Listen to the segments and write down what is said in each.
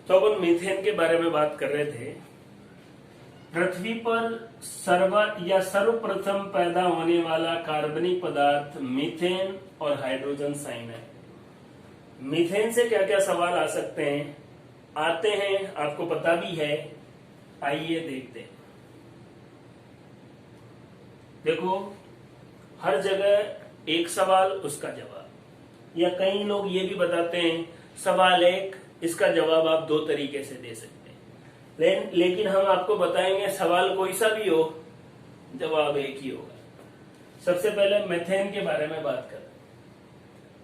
तो अपन मीथेन के बारे में बात कर रहे थे। पृथ्वी पर सर्वप्रथम पैदा होने वाला कार्बनिक पदार्थ मीथेन और हाइड्रोजन साइनाइड। मीथेन से क्या क्या सवाल आ सकते हैं, आते हैं, आपको पता भी है। आइए देखते हैं। देखो, हर जगह एक सवाल उसका जवाब, या कई लोग ये भी बताते हैं सवाल एक, इसका जवाब आप दो तरीके से दे सकते हैं। लेकिन हम आपको बताएंगे सवाल कोई सा भी हो, जवाब एक ही होगा। सबसे पहले मीथेन के बारे में बात करें।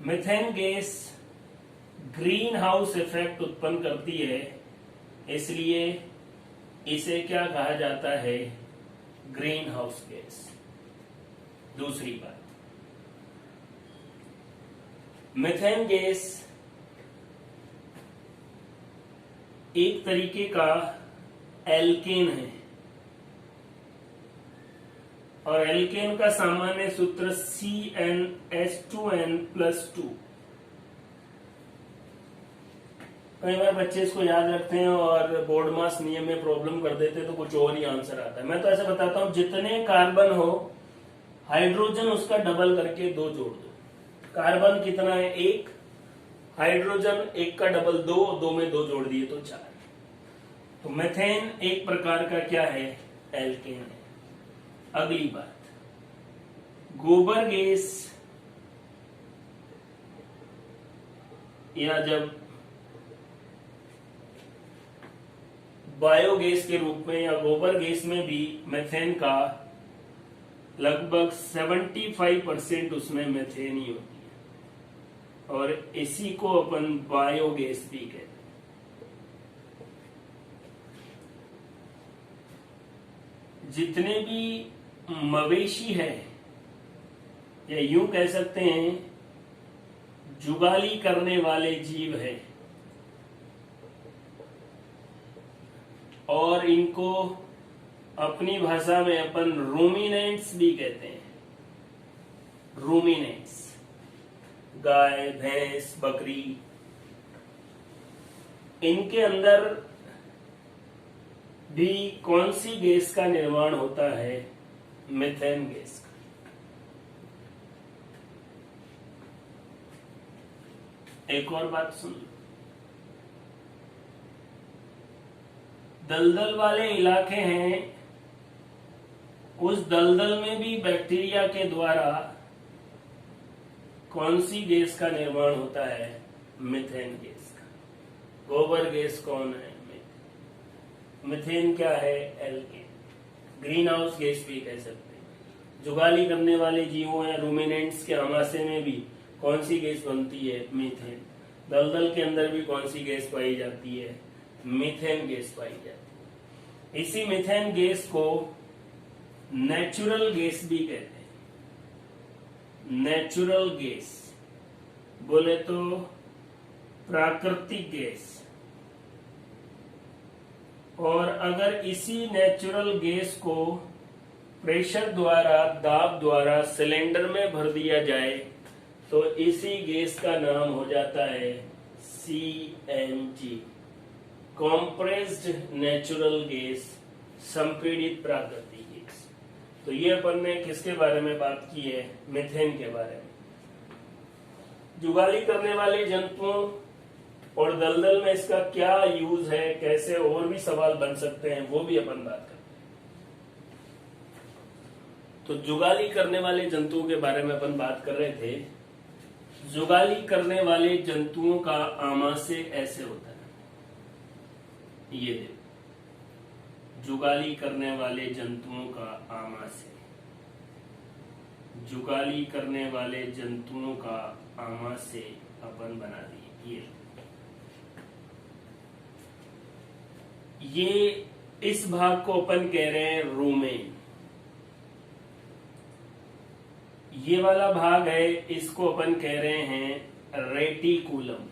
Methane gas green house effect उत्पन्न करती है, इसलिए इसे क्या कहा जाता है? Green house gas. दूसरी बात, मीथेन गैस एक तरीके का एल्केन है, और एल्केन का सामान्य सूत्र CnH2n+2। कई बार बच्चे इसको याद रखते हैं और बोर्ड मास नियम में प्रॉब्लम कर देते हैं, तो कुछ और ही आंसर आता है। मैं तो ऐसे बताता हूं, जितने कार्बन हो हाइड्रोजन उसका डबल करके 2 जोड़ दो। कार्बन कितना है? 1। हाइड्रोजन 1 का डबल 2, 2 में 2 जोड़ दिए तो 4। तो मीथेन एक प्रकार का क्या है? एल्केन है। अगली बात, गोबर गैस, या जब बायोगैस के रूप में या गोबर गैस में भी मीथेन का लगभग 75% उसमें मीथेन ही होती है, और इसी को अपन बायोगैस भी कहते हैं। जितने भी मवेशी है, या यूं कह सकते हैं जुगाली करने वाले जीव है, और इनको अपनी भाषा में अपन रूमिनेंट्स भी कहते हैं। रूमिनेंट्स, गाय, भैंस, बकरी, इनके अंदर भी कौन सी गैस का निर्माण होता है? मीथेन गैस का। एक और बात सुन लो, दलदल वाले इलाके हैं, उस दलदल में भी बैक्टीरिया के द्वारा कौन सी गैस का निर्माण होता है? मीथेन गैस का। गोबर गैस कौन है? मीथेन क्या है? एल्केन। ग्रीन हाउस गैस भी कह सकते हैं। जुगाली करने वाले जीवों या रूमिनेंट्स के आमाशय में भी कौन सी गैस बनती है? मीथेन। दलदल के अंदर भी कौन सी गैस पाई जाती है? मीथेन गैस पाई जाती है। इसी मीथेन गैस को नेचुरल गैस भी कहते हैं। नेचुरल गैस बोले तो प्राकृतिक गैस। और अगर इसी नेचुरल गैस को प्रेशर द्वारा, दाब द्वारा सिलेंडर में भर दिया जाए, तो इसी गैस का नाम हो जाता है CNG, कॉम्प्रेस्ड नेचुरल गैस, संपीड़ित प्राकृतिक गैस। तो ये अपन ने किसके बारे में बात की है? मीथेन के बारे में। जुगाली करने वाले जंतुओं और दलदल में इसका क्या यूज है, कैसे और भी सवाल बन सकते हैं, वो भी अपन बात करते हैं। तो जुगाली करने वाले जंतुओं के बारे में अपन बात कर रहे थे। जुगाली करने वाले जंतुओं का आमाशय ऐसे होता है, ये देखो, जुगाली करने वाले जंतुओं का आमाशय, जुगाली करने वाले जंतुओं का आमाशय अपन बना दिए। ये इस भाग को अपन कह रहे हैं रूमेन। ये वाला भाग है, इसको अपन कह रहे हैं रेटिकुलम।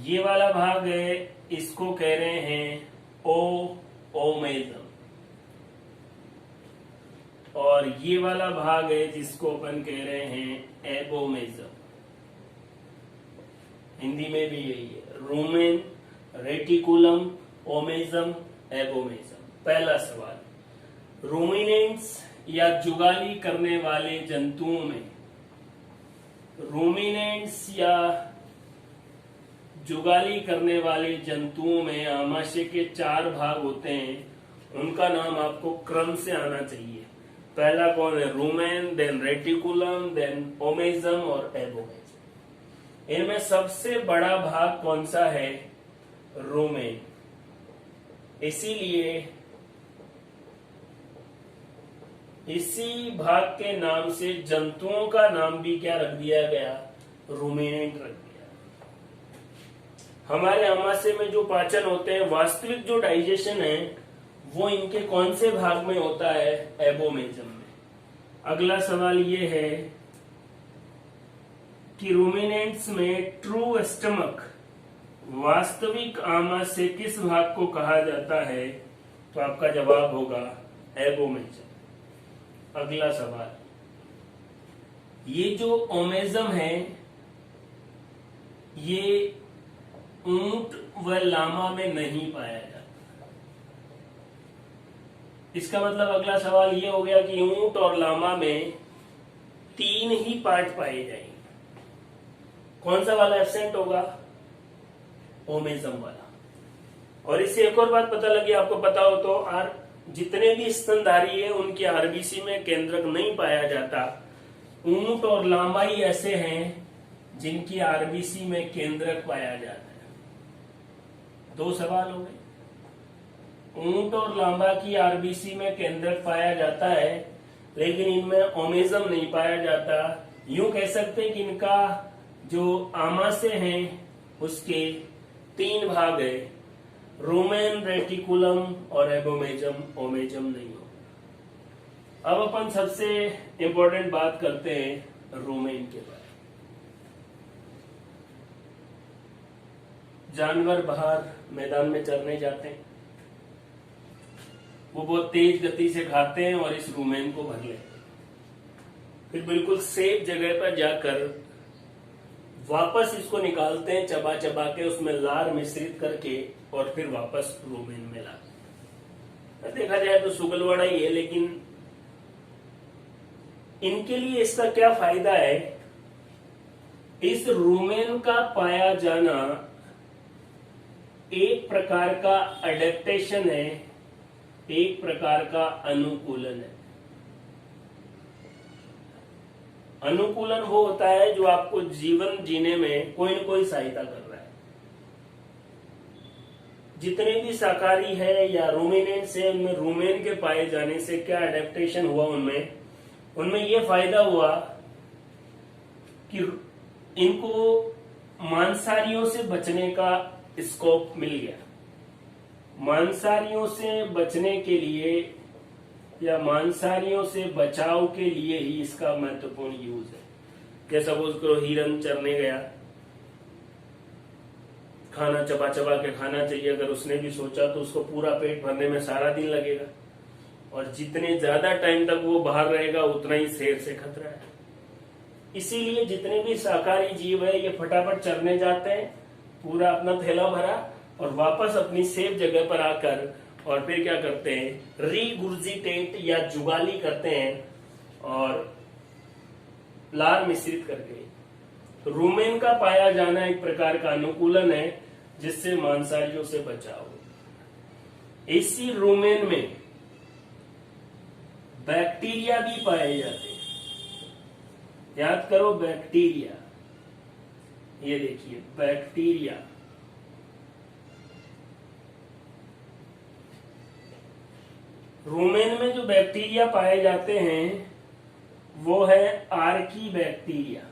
ये वाला भाग है, इसको कह रहे हैं ओमेजम। और ये वाला भाग है जिसको अपन कह रहे हैं एबोमेजम। हिंदी में भी यही है, रूमेन, रेटिकुलम, ओमेजम, एबोमेजम। पहला सवाल, रूमिनेंट्स या जुगाली करने वाले जंतुओं में, रूमिनेंट्स या जुगाली करने वाले जंतुओं में आमाशय के 4 भाग होते हैं, उनका नाम आपको क्रम से आना चाहिए। पहला कौन है? Rumen, then reticulum, then omasum और एबोमेजम। इनमें सबसे बड़ा भाग कौन सा है? रूमेन। इसीलिए इसी भाग के नाम से जंतुओं का नाम भी क्या रख दिया गया? रूमिनेंट रख दिया। हमारे आमाशय में जो पाचन होते हैं, वास्तविक जो डाइजेशन है वो इनके कौन से भाग में होता है? एबोमेजम में। अगला सवाल ये है कि रूमिनेंट्स में ट्रू स्टमक, वास्तविक आमाशय किस भाग को कहा जाता है? तो आपका जवाब होगा एबोमेजम। अगला सवाल, ये जो ओमेजम है ये ऊंट व लामा में नहीं पाया जाता। इसका मतलब अगला सवाल ये हो गया कि ऊंट और लामा में 3 ही पार्ट पाए जाएंगे। कौन सा वाला एब्सेंट होगा? ओमेजम वाला। और इससे एक और बात पता लगी, आपको पता हो तो, जितने भी स्तनधारी है उनके आरबीसी में केंद्रक नहीं पाया जाता। ऊंट और लामा ही ऐसे हैं जिनकी आरबीसी में केंद्रक पाया जाता है। 2 सवाल हो गए। ऊंट और लामा की आरबीसी में केंद्रक पाया जाता है, लेकिन इनमें ओमेजम नहीं पाया जाता। यूं कह सकते हैं कि इनका जो आमाशय है उसके 3 भाग है, रूमेन, रेटिकुलम और एबोमेजम। ओमेजम नहीं हो। अब अपन सबसे इंपॉर्टेंट बात करते हैं रूमेन के बारे में। जानवर बाहर मैदान में चरने जाते हैं, वो बहुत तेज गति से खाते हैं और इस रूमेन को भर लेते हैं। फिर बिल्कुल सेफ जगह पर जाकर वापस इसको निकालते हैं, चबा चबा के उसमें लार मिश्रित करके, और फिर वापस रूमेन में लाते हैं। देखा जाए तो सुगलवाड़ा ही है, लेकिन इनके लिए इसका क्या फायदा है? इस रूमेन का पाया जाना एक प्रकार का अडेप्टेशन है, एक प्रकार का अनुकूलन है। अनुकूलन वो होता है जो आपको जीवन जीने में कोई न कोई सहायता कर रहा है। जितने भी शाकाहारी है या रूमिनेंट्स है, उनमें रूमेन के पाए जाने से क्या अडेप्टेशन हुआ? उनमें ये फायदा हुआ कि इनको मांसाहारियों से बचने का स्कोप मिल गया। मांसाहारियों से बचने के लिए या मांसाहारियों से बचाव के लिए ही इसका महत्वपूर्ण यूज है। क्या सपोज करो हिरन चरने गया, खाना चबा चबा के खाना चाहिए, अगर उसने भी सोचा तो उसको पूरा पेट भरने में सारा दिन लगेगा, और जितने ज्यादा टाइम तक वो बाहर रहेगा उतना ही शेर से खतरा है। इसीलिए जितने भी शाकाहारी जीव है ये फटाफट चरने जाते हैं, पूरा अपना थैला भरा और वापस अपनी सेफ जगह पर आकर और फिर क्या करते हैं? रीगुर्जिटेट या जुगाली करते हैं और लार मिश्रित करके। तो रूमेन का पाया जाना एक प्रकार का अनुकूलन है जिससे मांसाहारियों से बचाव। इसी रूमेन में बैक्टीरिया भी पाए जाते हैं। याद करो बैक्टीरिया, ये देखिए बैक्टीरिया। रूमेन में जो बैक्टीरिया पाए जाते हैं वो है आर्की बैक्टीरिया।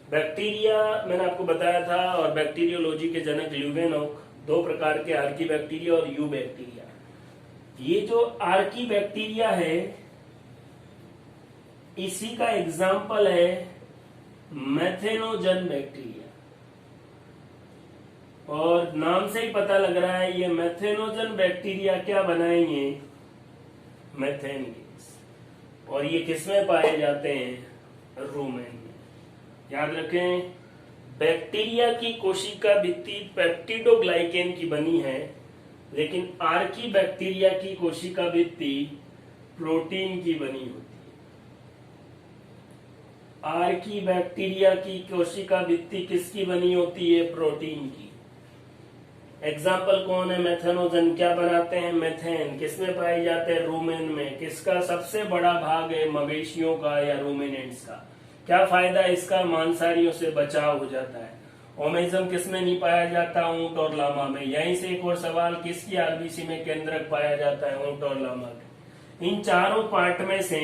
बैक्टीरिया मैंने आपको बताया था, और बैक्टीरियोलॉजी के जनक ल्यूवेनॉक, 2 प्रकार के आर्की बैक्टीरिया और यू बैक्टीरिया। ये जो आर्की बैक्टीरिया है इसी का एग्जाम्पल है मेथेनोजन बैक्टीरिया, और नाम से ही पता लग रहा है ये मेथेनोजन बैक्टीरिया क्या बनाएंगे? Methane gas. और ये किसमें पाए जाते हैं? रूमेन में। याद रखें, बैक्टीरिया की कोशिका भित्ति पेप्टिडोग्लाइकेन की बनी है, लेकिन आर्की बैक्टीरिया की कोशिका भित्ति प्रोटीन की बनी होती है। आर्की बैक्टीरिया की कोशिका भित्ति किसकी बनी होती है? प्रोटीन की। एग्जाम्पल कौन है? मेथेनोजन। क्या बनाते हैं? मेथेन। किसमें पाए जाते हैं? रूमेन में। किसका सबसे बड़ा भाग है? मवेशियों का या रूमिनेंट्स का। क्या फायदा इसका? मांसाहारियों से बचाव हो जाता है। ओमेजम किसमें नहीं पाया जाता? ऊंट और लामा में। यहीं से एक और सवाल, किसकी आरबीसी में केंद्रक पाया जाता है? ऊंट और लामा में। इन चारों पार्ट में से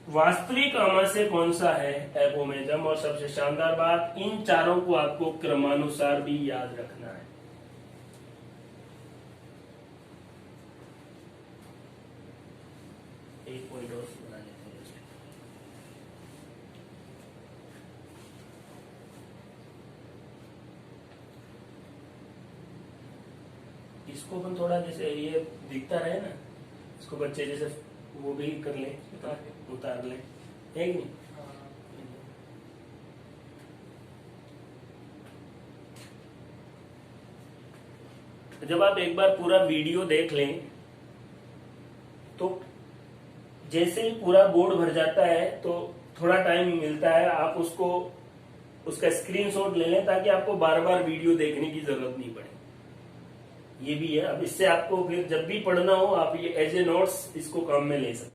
वास्तविक आमाशय कौन सा है? एपोमेजम। और सबसे शानदार बात, इन चारों को आपको क्रमानुसार भी याद रखना है। एक पॉइंट और बना लेते हैं। इसको अपन थोड़ा जैसे ये दिखता रहे ना, इसको बच्चे जैसे वो भी कर ले, उतार ले, है कि नहीं? जब आप एक बार पूरा वीडियो देख लें तो जैसे ही पूरा बोर्ड भर जाता है तो थोड़ा टाइम मिलता है, आप उसका स्क्रीनशॉट ले लें ताकि आपको बार बार वीडियो देखने की जरूरत नहीं पड़े। ये भी है। अब इससे आपको फिर जब भी पढ़ना हो आप ये एज ए नोट्स इसको काम में ले सकते हैं।